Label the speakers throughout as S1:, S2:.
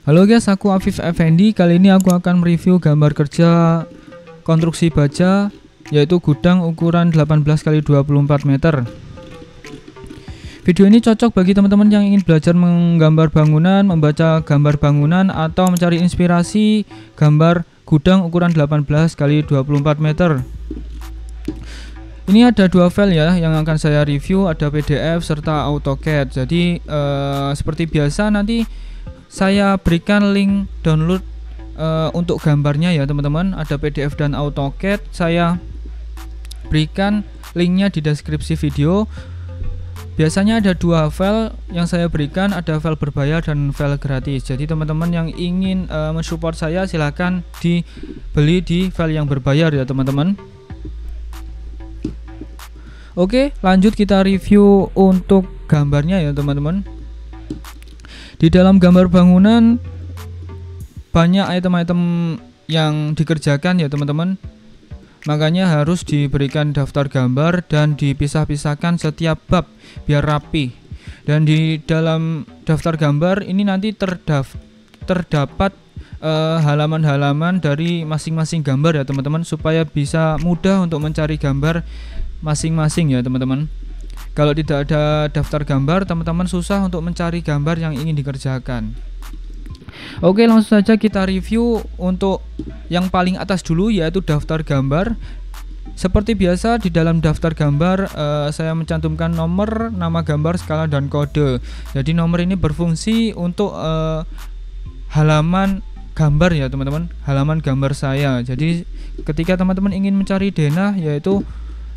S1: Halo guys, aku Afif Effendi. Kali ini aku akan mereview gambar kerja konstruksi baja, yaitu gudang ukuran 18x24 meter. Video ini cocok bagi teman-teman yang ingin belajar menggambar bangunan, membaca gambar bangunan, atau mencari inspirasi gambar gudang ukuran 18x24 meter. Ini ada dua file ya yang akan saya review, ada PDF serta AutoCAD. Jadi seperti biasa nanti saya berikan link download untuk gambarnya ya teman-teman. Ada PDF dan AutoCAD, saya berikan linknya di deskripsi video. Biasanya ada dua file yang saya berikan, ada file berbayar dan file gratis. Jadi teman-teman yang ingin mensupport saya silahkan dibeli di file yang berbayar ya teman-teman. Oke, lanjut kita review untuk gambarnya ya teman-teman. Di dalam gambar bangunan banyak item-item yang dikerjakan ya teman-teman. Makanya harus diberikan daftar gambar dan dipisah-pisahkan setiap bab biar rapi. Dan di dalam daftar gambar ini nanti terdapat halaman-halaman dari masing-masing gambar ya teman-teman, supaya bisa mudah untuk mencari gambar masing-masing ya teman-teman. Kalau tidak ada daftar gambar, teman-teman susah untuk mencari gambar yang ingin dikerjakan. Oke, langsung saja kita review untuk yang paling atas dulu, yaitu daftar gambar. Seperti biasa di dalam daftar gambar saya mencantumkan nomor, nama gambar, skala, dan kode. Jadi nomor ini berfungsi untuk halaman gambar ya teman-teman, halaman gambar saya. Jadi ketika teman-teman ingin mencari denah, yaitu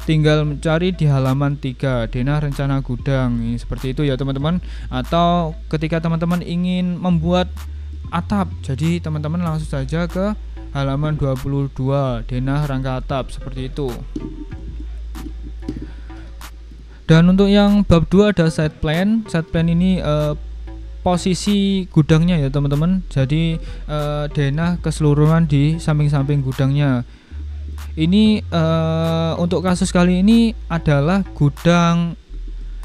S1: tinggal mencari di halaman 3, denah rencana gudang. Ini seperti itu ya teman-teman. Atau ketika teman-teman ingin membuat atap, jadi teman-teman langsung saja ke halaman 22, denah rangka atap, seperti itu. Dan untuk yang bab 2 ada site plan. Site plan ini posisi gudangnya ya teman-teman. Jadi denah keseluruhan di samping-samping gudangnya. Ini untuk kasus kali ini adalah gudang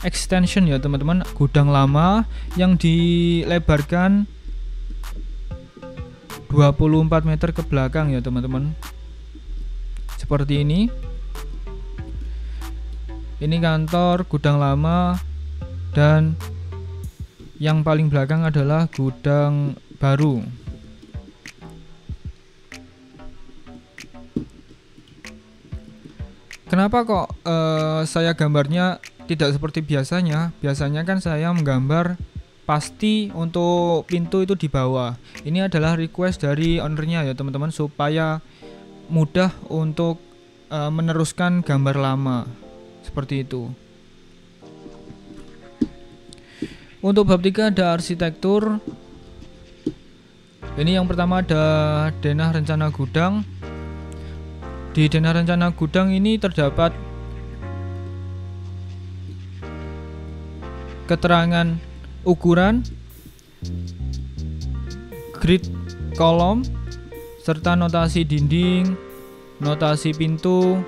S1: extension ya teman-teman, gudang lama yang dilebarkan 24 meter ke belakang ya teman-teman. Seperti ini. Ini kantor gudang lama, dan yang paling belakang adalah gudang baru. Kenapa kok saya gambarnya tidak seperti biasanya? Biasanya kan saya menggambar pasti untuk pintu itu di bawah. Ini adalah request dari ownernya ya teman-teman, supaya mudah untuk meneruskan gambar lama. Seperti itu. Untuk bab 3 ada arsitektur. Ini yang pertama ada denah rencana gudang. Di denah rencana gudang ini terdapat keterangan ukuran, grid kolom, serta notasi dinding, notasi pintu,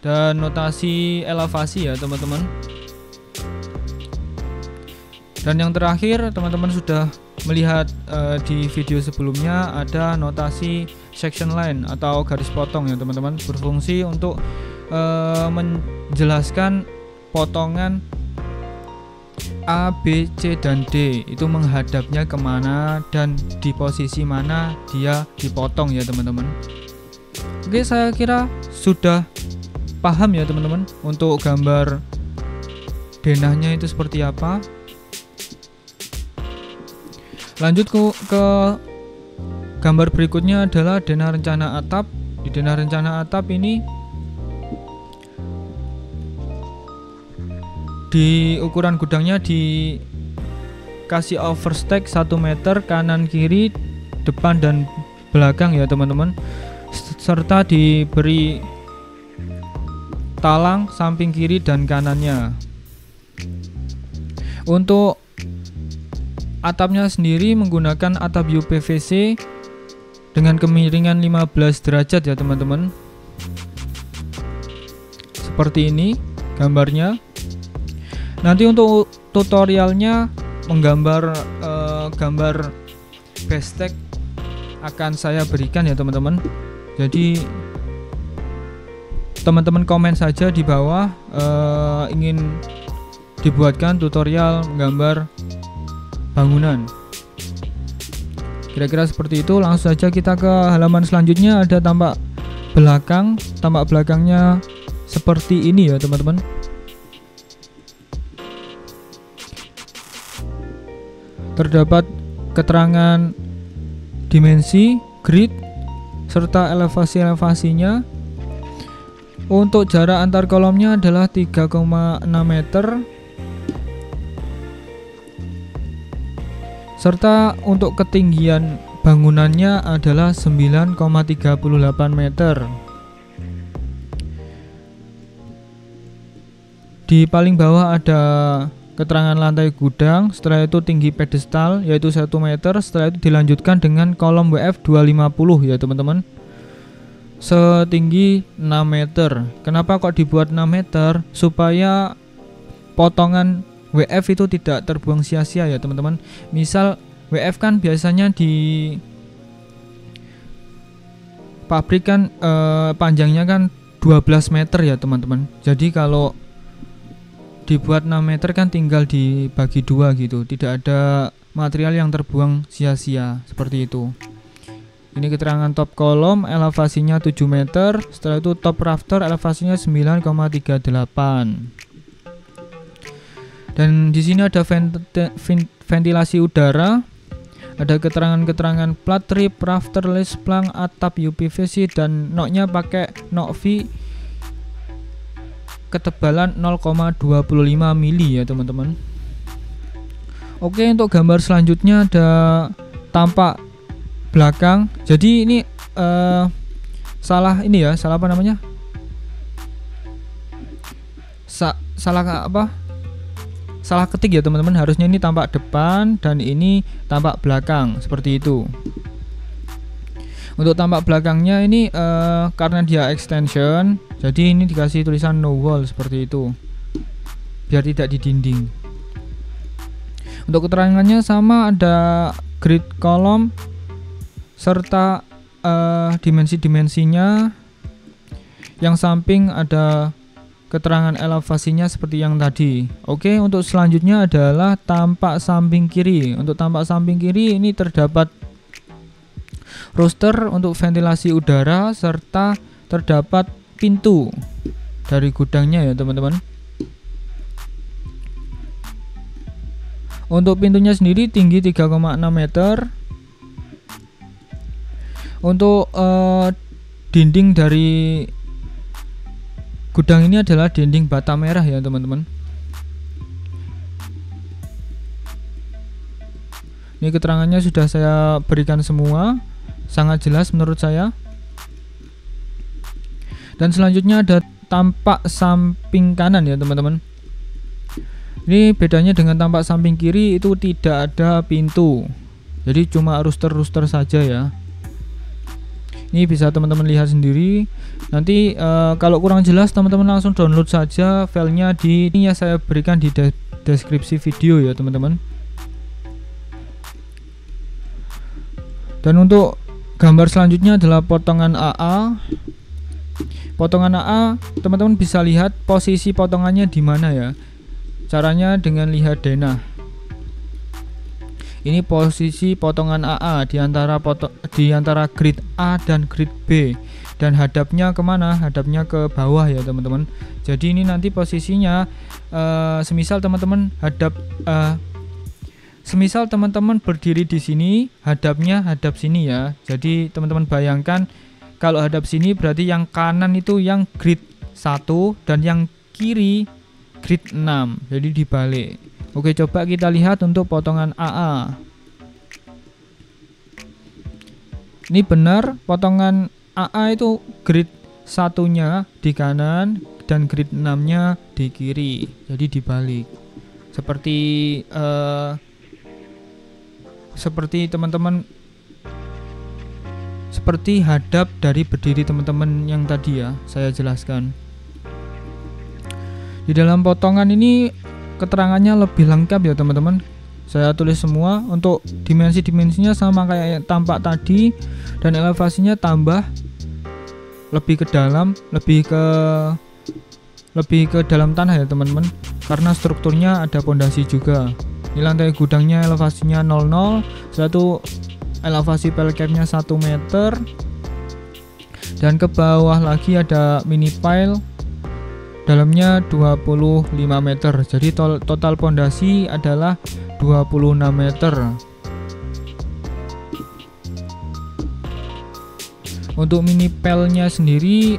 S1: dan notasi elevasi ya teman-teman. Dan yang terakhir teman-teman sudah melihat di video sebelumnya, ada notasi section line atau garis potong ya teman-teman, berfungsi untuk menjelaskan potongan A, B, C, dan D itu menghadapnya kemana dan di posisi mana dia dipotong ya teman-teman. Oke, saya kira sudah paham ya teman-teman untuk gambar denahnya itu seperti apa. Lanjut ke gambar berikutnya adalah denah rencana atap. Di denah rencana atap ini di ukuran gudangnya dikasih overstack 1 meter kanan kiri, depan dan belakang ya teman-teman, serta diberi talang samping kiri dan kanannya. Untuk atapnya sendiri menggunakan atap UPVC dengan kemiringan 15 derajat ya teman-teman. Seperti ini gambarnya. Nanti untuk tutorialnya menggambar gambar base tag akan saya berikan ya teman-teman. Jadi teman-teman komen saja di bawah ingin dibuatkan tutorial menggambar bangunan. Kira-kira seperti itu. Langsung saja kita ke halaman selanjutnya. Ada tampak belakang. Tampak belakangnya seperti ini ya teman-teman. Terdapat keterangan dimensi, grid, serta elevasi-elevasinya. Untuk jarak antar kolomnya adalah 3,6 meter. Serta untuk ketinggian bangunannya adalah 9,38 meter. Di paling bawah ada keterangan lantai gudang, setelah itu tinggi pedestal yaitu 1 meter, setelah itu dilanjutkan dengan kolom WF 250 ya teman-teman, setinggi 6 meter. Kenapa kok dibuat 6 meter? Supaya potongan WF itu tidak terbuang sia-sia ya teman-teman. Misal WF kan biasanya di pabrik kan panjangnya kan 12 meter ya teman-teman. Jadi kalau dibuat 6 meter kan tinggal dibagi 2 gitu. Tidak ada material yang terbuang sia-sia seperti itu. Ini keterangan top kolom, elevasinya 7 meter. Setelah itu top rafter, elevasinya 9,38. Dan di sini ada ventilasi udara, ada keterangan-keterangan plat trip, rafter, list plank, atap, UPVC, dan noknya pakai nok V ketebalan 0,25 mili ya teman-teman. Oke, untuk gambar selanjutnya ada tampak belakang. Jadi ini salah apa namanya? Salah ketik ya teman-teman, harusnya ini tampak depan dan ini tampak belakang seperti itu. Untuk tampak belakangnya ini karena dia extension, jadi ini dikasih tulisan no wall seperti itu, biar tidak di dinding. Untuk keterangannya sama, ada grid kolom serta dimensi-dimensinya. Yang samping ada keterangan elevasinya seperti yang tadi. Oke, untuk selanjutnya adalah tampak samping kiri. Untuk tampak samping kiri ini terdapat roster untuk ventilasi udara serta terdapat pintu dari gudangnya ya teman-teman. Untuk pintunya sendiri tinggi 3,6 meter. Untuk dinding dari gudang ini adalah dinding bata merah ya teman-teman. Ini keterangannya sudah saya berikan semua, sangat jelas menurut saya. Dan selanjutnya ada tampak samping kanan ya teman-teman. Ini bedanya dengan tampak samping kiri, itu tidak ada pintu, jadi cuma ruster-ruster saja ya. Ini bisa teman-teman lihat sendiri. Nanti kalau kurang jelas teman-teman langsung download saja filenya di ini ya, saya berikan di deskripsi video ya teman-teman. Dan untuk gambar selanjutnya adalah potongan AA. Potongan AA teman-teman bisa lihat posisi potongannya di mana ya. Caranya dengan lihat denah. Ini posisi potongan AA di antara grid A dan grid B, dan hadapnya kemana? Hadapnya ke bawah ya teman-teman. Jadi ini nanti posisinya semisal teman-teman berdiri di sini, hadapnya hadap sini ya. Jadi teman-teman bayangkan kalau hadap sini berarti yang kanan itu yang grid 1 dan yang kiri grid 6. Jadi dibalik. Oke, coba kita lihat untuk potongan AA. Ini benar, potongan AA itu grid 1-nya di kanan dan grid 6-nya di kiri. Jadi dibalik. Seperti teman-teman, seperti hadap dari berdiri teman-teman yang tadi ya saya jelaskan. Di dalam potongan ini keterangannya lebih lengkap ya teman-teman. saya tulis semua. Untuk dimensinya sama kayak yang tampak tadi, dan elevasinya tambah lebih ke dalam, lebih ke dalam tanah ya teman-teman, karena strukturnya ada pondasi juga. Ini lantai gudangnya elevasinya 00, satu elevasi pelcapnya 1 meter, dan ke bawah lagi ada mini pile, dalamnya 25 meter. Jadi total pondasi adalah 26 meter. Untuk mini pile-nya sendiri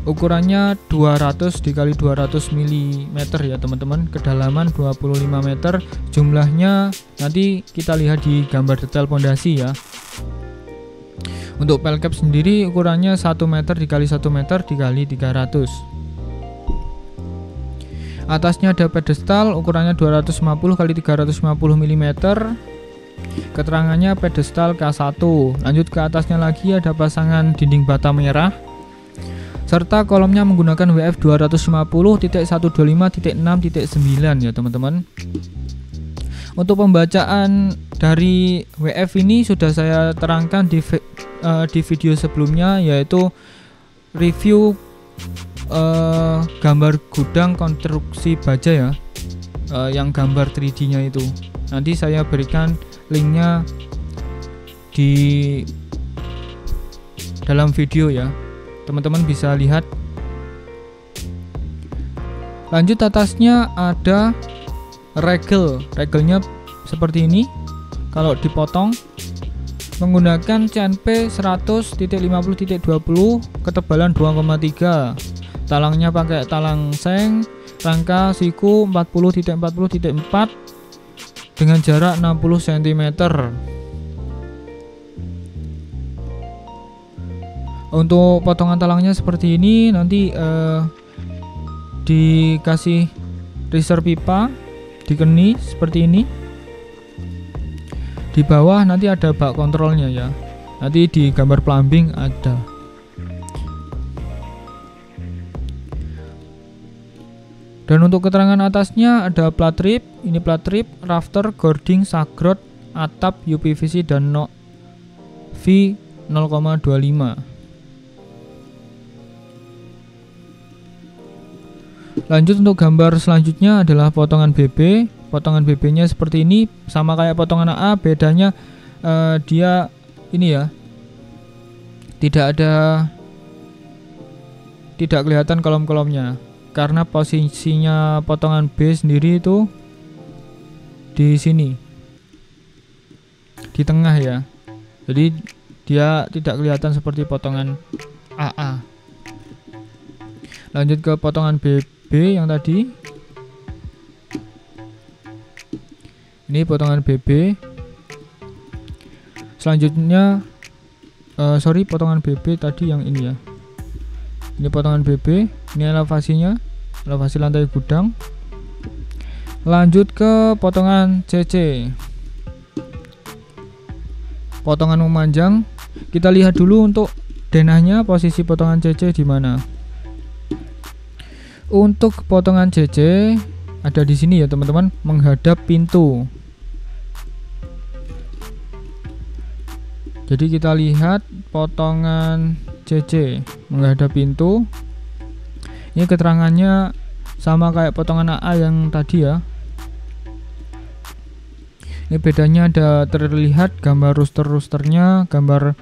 S1: ukurannya 200 dikali 200 mm ya teman-teman, kedalaman 25 meter. Jumlahnya nanti kita lihat di gambar detail pondasi ya. Untuk pelcap sendiri ukurannya 1 meter dikali 1 meter dikali 300. Atasnya ada pedestal ukurannya 250 kali 350 mm. Keterangannya pedestal K1. Lanjut ke atasnya lagi ada pasangan dinding bata merah, serta kolomnya menggunakan WF 250.125.6.9 ya teman-teman. Untuk pembacaan dari WF ini sudah saya terangkan di video sebelumnya, yaitu review gambar gudang konstruksi baja ya, yang gambar 3D nya itu. Nanti saya berikan linknya di dalam video ya, teman-teman bisa lihat. Lanjut, atasnya ada regelnya seperti ini. Kalau dipotong menggunakan CNP 100.50.20 ketebalan 2,3, talangnya pakai talang seng, rangka siku 40.40.4 dengan jarak 60 cm. Untuk potongan talangnya seperti ini, nanti dikasih riser pipa, dikeni seperti ini. Di bawah nanti ada bak kontrolnya ya, nanti di gambar plumbing ada. Dan untuk keterangan atasnya ada plat rib, ini plat rib, rafter, gording, sagrot, atap, UPVC dan no V 0,25. Lanjut, untuk gambar selanjutnya adalah potongan BB. Potongan BB nya seperti ini, sama kayak potongan AA, bedanya dia ini ya, tidak kelihatan kolom-kolomnya, karena posisinya potongan B sendiri itu di sini, di tengah ya, jadi dia tidak kelihatan seperti potongan AA. Lanjut ke potongan BB yang tadi, ini potongan BB. Selanjutnya potongan BB tadi yang ini ya, ini potongan BB, ini elevasinya, elevasi lantai gudang. Lanjut ke potongan CC, potongan memanjang. Kita lihat dulu untuk denahnya, posisi potongan CC di mana. Untuk potongan CC ada di sini ya teman-teman, menghadap pintu. Jadi kita lihat potongan CC menghadap pintu. Ini keterangannya sama kayak potongan AA yang tadi ya. Ini bedanya ada terlihat gambar ruster-rusternya, gambar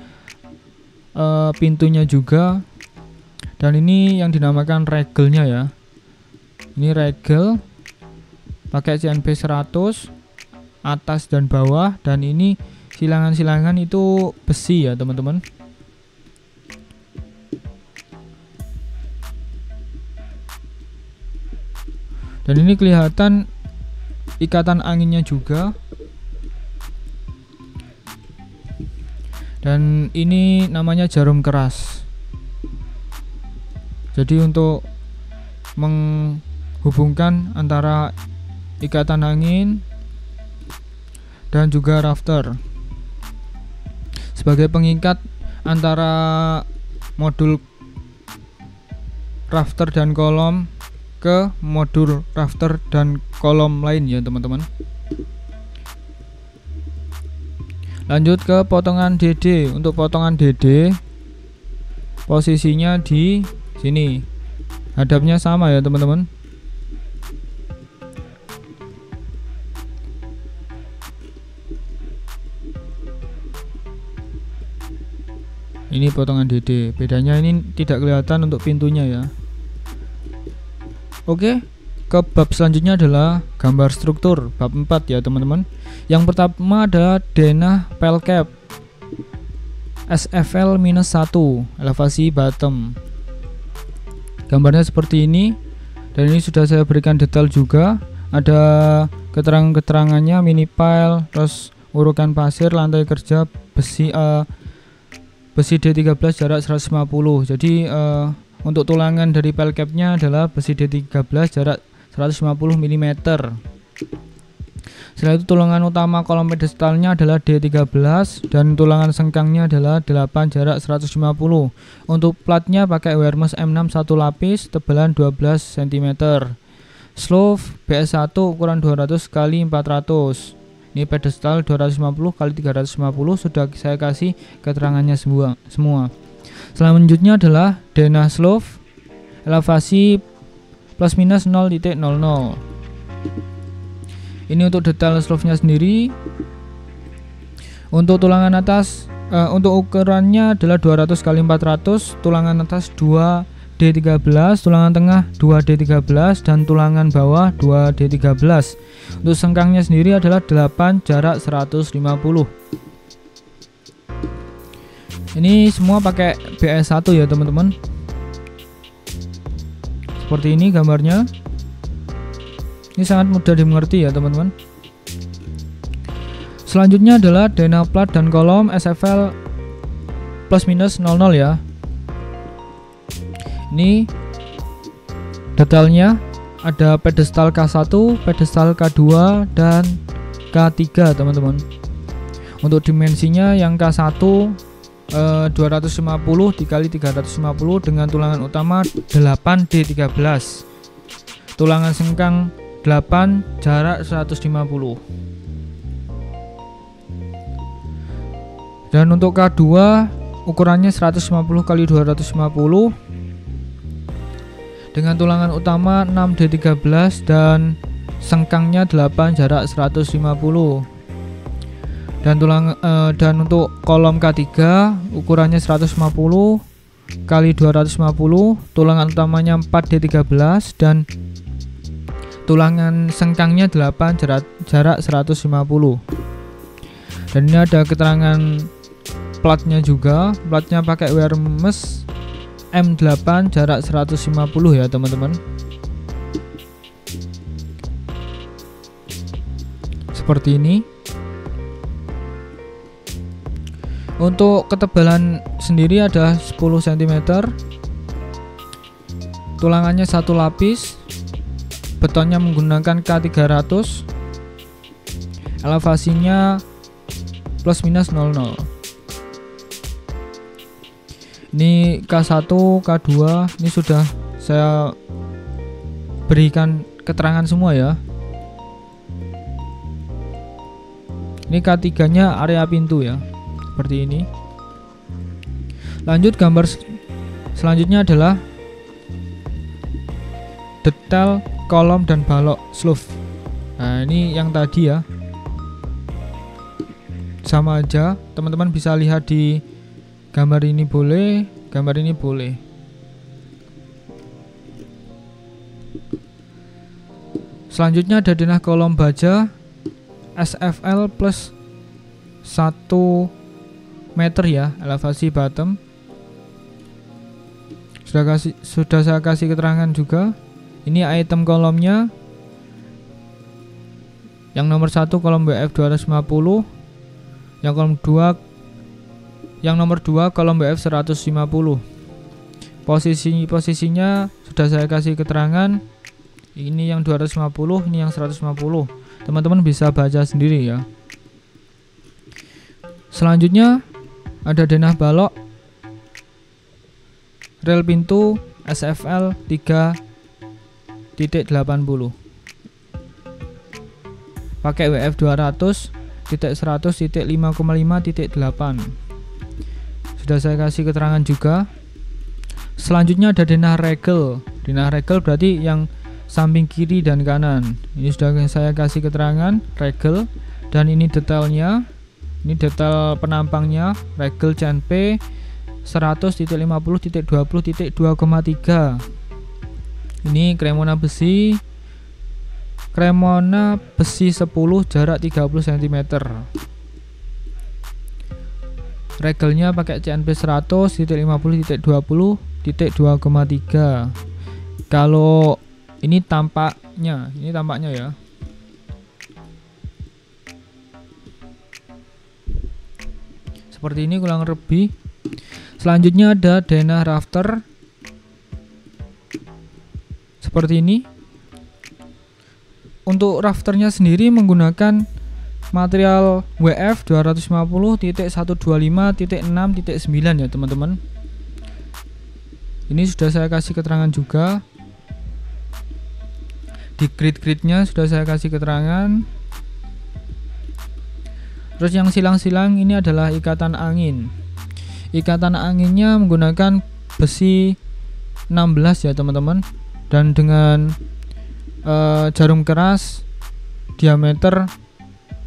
S1: pintunya juga. Dan ini yang dinamakan regelnya ya. Ini regel pakai CNP 100 atas dan bawah, dan ini silangan-silangan itu besi ya teman-teman. Dan ini kelihatan ikatan anginnya juga. Dan ini namanya jarum keras. Jadi untuk menghubungkan antara ikatan angin dan juga rafter, sebagai pengikat antara modul rafter dan kolom ke modul rafter dan kolom lain ya teman-teman. Lanjut ke potongan DD. Untuk potongan DD posisinya di sini. Hadapnya sama ya teman-teman. Ini potongan DD. Bedanya ini tidak kelihatan untuk pintunya ya. Oke, ke bab selanjutnya adalah gambar struktur, bab 4 ya teman-teman. Yang pertama adalah denah pel cap SFL-1 elevasi bottom. Gambarnya seperti ini, dan ini sudah saya berikan detail juga. Ada keterangan-keterangannya, mini pile, terus urukan pasir, lantai kerja, besi D13 jarak 150. Jadi untuk tulangan dari pel capnya adalah besi D13 jarak 150 mm. Setelah itu tulangan utama kolom pedestalnya adalah D13 dan tulangan sengkangnya adalah 8 jarak 150. Untuk platnya pakai Hermes M6 1 lapis, tebalan 12 cm. Slope BS1 ukuran 200 x 400. Ini pedestal 250 x 350, sudah saya kasih keterangannya semua. Selanjutnya adalah denah slope elevasi plus minus 0.00. Ini untuk detail slope-nya sendiri. Untuk tulangan atas, untuk ukurannya adalah 200 x 400, tulangan atas 2D13, tulangan tengah 2D13, dan tulangan bawah 2D13. Untuk sengkangnya sendiri adalah 8 jarak 150. Ini semua pakai BS1 ya teman-teman. Seperti ini gambarnya. Ini sangat mudah dimengerti ya teman-teman. Selanjutnya adalah denah plat dan kolom SFL plus minus 00 ya. Ini detailnya. Ada pedestal K1, pedestal K2, dan K3 teman-teman. Untuk dimensinya yang K1 250 dikali 350 dengan tulangan utama 8D13, tulangan sengkang 8 jarak 150. Dan untuk K2 ukurannya 150 kali 250 dengan tulangan utama 6D13 dan sengkangnya 8 jarak 150. Dan untuk kolom K3 ukurannya 150 kali 250, tulangan utamanya 4D13 dan tulangan sengkangnya 8 jarak 150. Dan ini ada keterangan platnya juga. Platnya pakai Hermes M8 jarak 150 ya teman-teman. Seperti ini. Untuk ketebalan sendiri ada 10 cm. Tulangannya 1 lapis. Betonnya menggunakan K300. Elevasinya plus minus 00. Ini K1, K2, ini sudah saya berikan keterangan semua ya. Ini K3 nya area pintu ya, seperti ini. Lanjut, gambar selanjutnya adalah detail kolom dan balok slope. Nah ini yang tadi ya, sama aja, teman-teman bisa lihat di gambar ini boleh, gambar ini boleh. Selanjutnya ada denah kolom baja SFL plus 1 meter ya, elevasi bottom. Sudah saya kasih keterangan juga. Ini item kolomnya. Yang nomor 1 kolom BF 250. Yang kolom 2 Yang nomor 2 kolom BF 150. Posisinya sudah saya kasih keterangan. Ini yang 250, ini yang 150. Teman-teman bisa baca sendiri ya. Selanjutnya ada denah balok rel pintu SFL 3.80. Pakai WF 200 100.5,5.8. Sudah saya kasih keterangan juga. Selanjutnya ada denah regel. Denah regel berarti yang samping kiri dan kanan. Ini sudah saya kasih keterangan regel, dan ini detailnya. Ini detail penampangnya. Regel CNP 100.50.20.2,3. Ini Cremona besi 10 jarak 30 cm. Regelnya pakai CNP 100.50.20.2,3. Kalau ini tampaknya ya. Seperti ini kurang lebih. Selanjutnya ada denah rafter. Seperti ini. Untuk rafternya sendiri menggunakan material WF 250.125.6.9 ya teman-teman. Ini sudah saya kasih keterangan juga. Di grid-gridnya sudah saya kasih keterangan. Terus yang silang-silang ini adalah ikatan angin. Ikatan anginnya menggunakan besi 16 ya teman-teman, dan dengan jarum keras diameter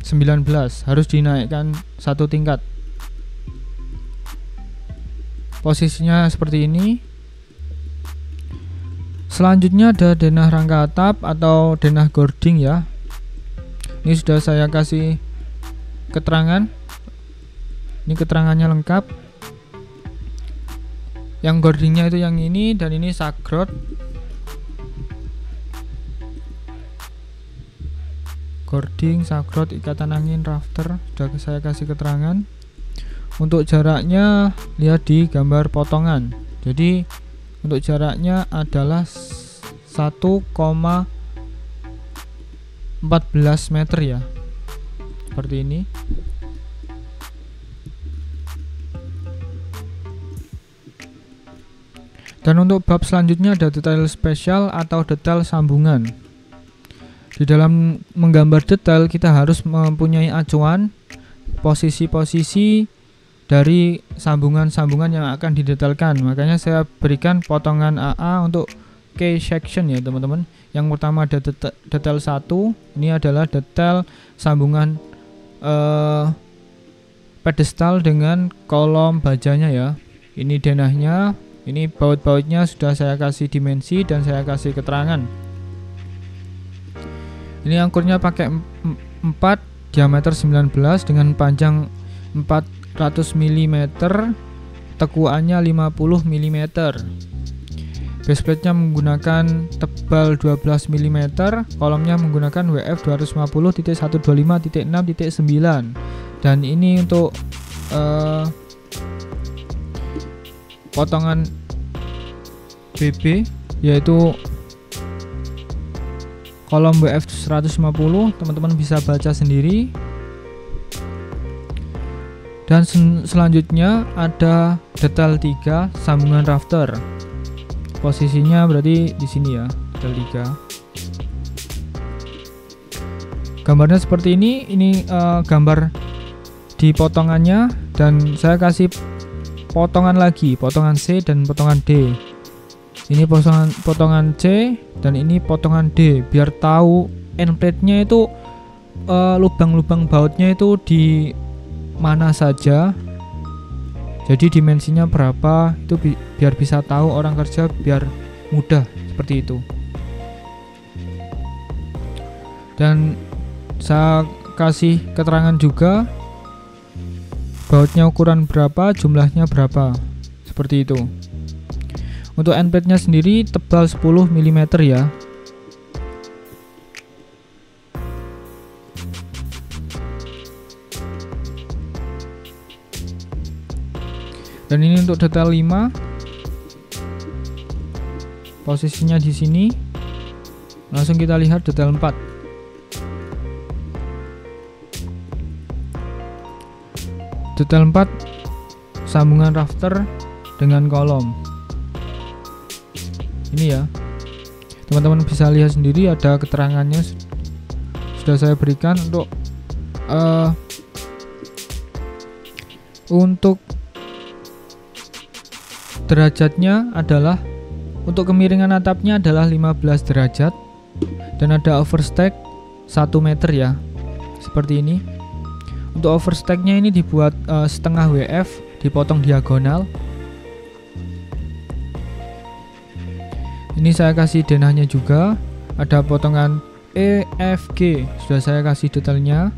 S1: 19, harus dinaikkan 1 tingkat. Posisinya seperti ini. Selanjutnya ada denah rangka atap atau denah gording ya. Ini sudah saya kasih keterangan. Ini keterangannya lengkap. Yang gordingnya itu yang ini, dan ini sagrot. Gording, sagrot, ikatan angin, rafter sudah saya kasih keterangan. Untuk jaraknya lihat di gambar potongan. Jadi untuk jaraknya adalah 1,14 meter ya. Seperti ini. Dan untuk bab selanjutnya ada detail spesial atau detail sambungan. Di dalam menggambar detail kita harus mempunyai acuan posisi-posisi dari sambungan-sambungan yang akan didetailkan. Makanya saya berikan potongan AA untuk key section ya teman-teman. Yang pertama ada detail 1. Ini adalah detail sambungan pedestal dengan kolom bajanya ya. Ini denahnya, ini baut-bautnya sudah saya kasih dimensi dan saya kasih keterangan. Ini angkurnya pakai 4, diameter 19 dengan panjang 400 mm, tekuannya 50 mm. Baseplate-nya menggunakan tebal 12 mm, kolomnya menggunakan WF 250.125.6.9. Dan ini untuk potongan BB yaitu kolom WF 150, teman-teman bisa baca sendiri. Dan selanjutnya ada detail 3 sambungan rafter. Posisinya berarti di sini ya, detail 3. Gambarnya seperti ini. Ini gambar di potongannya, dan saya kasih potongan lagi, potongan C dan potongan D. Ini potongan C dan ini potongan D, biar tahu end plate-nya itu lubang-lubang bautnya itu di mana saja. Jadi dimensinya berapa itu biar bisa tahu orang kerja, biar mudah seperti itu. Dan saya kasih keterangan juga bautnya ukuran berapa, jumlahnya berapa, seperti itu. Untuk end plate-nya sendiri tebal 10 mm ya. Dan ini untuk detail 5. Posisinya di sini. Langsung kita lihat detail 4. Detail 4 sambungan rafter dengan kolom. Ini ya, teman-teman bisa lihat sendiri, ada keterangannya sudah saya berikan. Untuk Untuk derajatnya adalah, untuk kemiringan atapnya adalah 15 derajat dan ada overstack 1 meter ya, seperti ini. Untuk overstacknya ini dibuat setengah WF, dipotong diagonal. Ini saya kasih denahnya juga, ada potongan EFG, sudah saya kasih detailnya.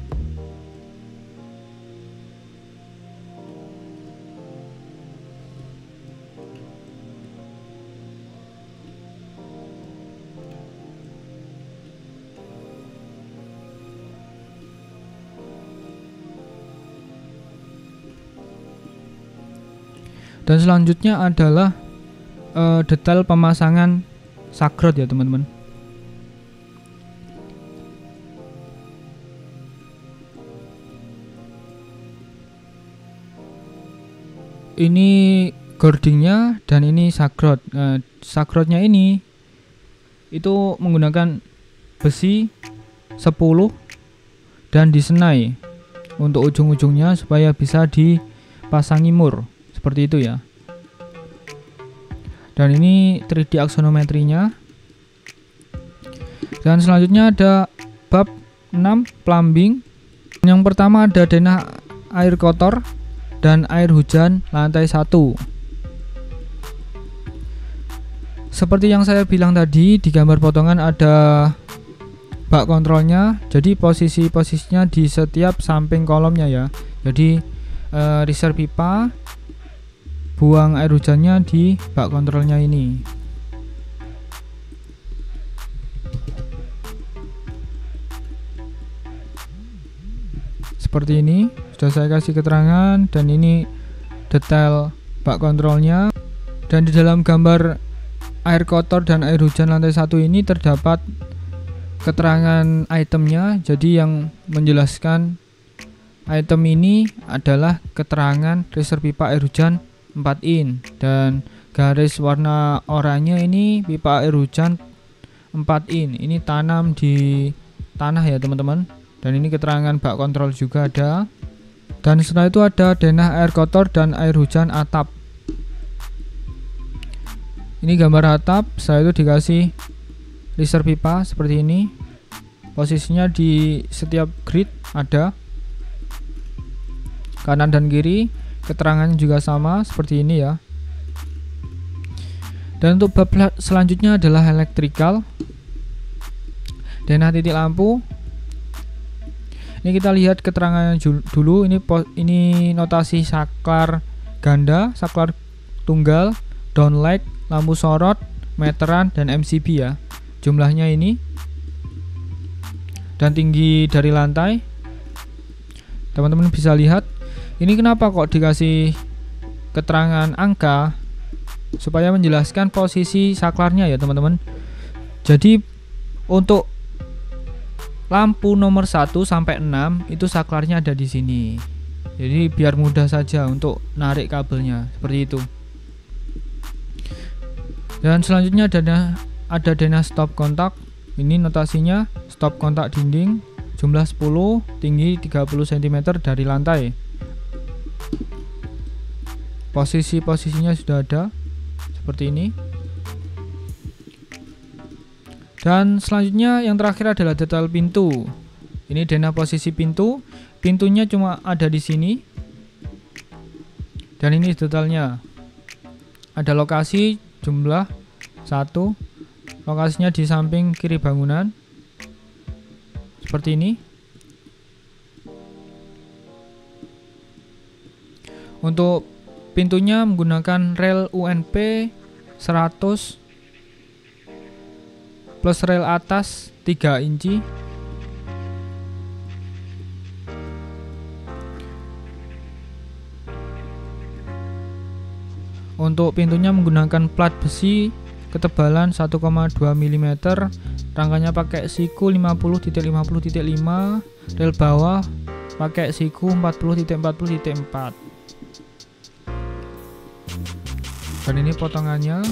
S1: Dan selanjutnya adalah detail pemasangan sakrot ya teman-teman. Ini gordingnya dan ini sakrot. Sakrotnya ini itu menggunakan besi 10 dan disenai untuk ujung-ujungnya supaya bisa dipasangi mur. Seperti itu ya. Dan ini 3D aksonometrinya. Dan selanjutnya ada bab 6 plumbing. Yang pertama ada denah air kotor dan air hujan lantai 1. Seperti yang saya bilang tadi, di gambar potongan ada bak kontrolnya. Jadi posisinya di setiap samping kolomnya ya. Jadi reserve pipa, buang air hujannya di bak kontrolnya ini. Seperti ini, sudah saya kasih keterangan, dan ini detail bak kontrolnya. Dan di dalam gambar air kotor dan air hujan lantai 1 ini terdapat keterangan itemnya. Jadi yang menjelaskan item ini adalah keterangan reserve pipa air hujan 4 in, dan garis warna oranye ini pipa air hujan 4 in. Ini tanam di tanah ya teman-teman. Dan ini keterangan bak kontrol juga ada. Dan setelah itu ada denah air kotor dan air hujan atap. Ini gambar atap. Setelah itu dikasih reserve pipa seperti ini. Posisinya di setiap grid ada, kanan dan kiri. Keterangannya juga sama seperti ini ya. Dan untuk bab selanjutnya adalah elektrikal. Denah titik lampu. Ini kita lihat keterangannya dulu. Ini notasi saklar ganda, saklar tunggal, downlight, lampu sorot, meteran, dan MCB ya. Jumlahnya ini. Dan tinggi dari lantai. Teman-teman bisa lihat. Ini kenapa kok dikasih keterangan angka, supaya menjelaskan posisi saklarnya ya teman-teman. Jadi untuk lampu nomor 1 sampai 6 itu saklarnya ada di sini. Jadi biar mudah saja untuk narik kabelnya, seperti itu. Dan selanjutnya ada denah stop kontak. Ini notasinya stop kontak dinding, jumlah 10, tinggi 30 cm dari lantai. Posisinya sudah ada seperti ini. Dan selanjutnya yang terakhir adalah detail pintu. Ini denah posisi pintu. Pintunya cuma ada di sini. Dan ini detailnya. Ada lokasi jumlah 1. Lokasinya di samping kiri bangunan. Seperti ini. Untuk pintunya menggunakan rel UNP 100 plus rel atas 3 inci. Untuk pintunya menggunakan plat besi ketebalan 1,2 mm. Rangkanya pakai siku 50.50.5. Rel bawah pakai siku 40.40.4. Dan ini potongannya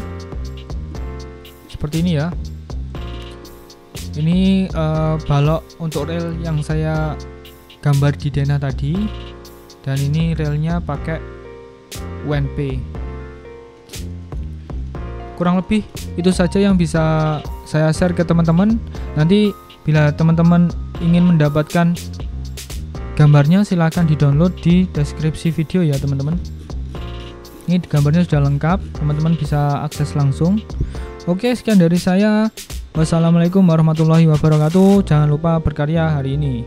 S1: seperti ini ya. Ini balok untuk rel yang saya gambar di denah tadi. dan ini relnya pakai UNP. Kurang lebih itu saja yang bisa saya share ke teman-teman. Nanti bila teman-teman ingin mendapatkan gambarnya, silahkan di-download di deskripsi video ya teman-teman. Ini gambarnya sudah lengkap, teman-teman bisa akses langsung. Oke, sekian dari saya. Wassalamualaikum warahmatullahi wabarakatuh. Jangan lupa berkarya hari ini.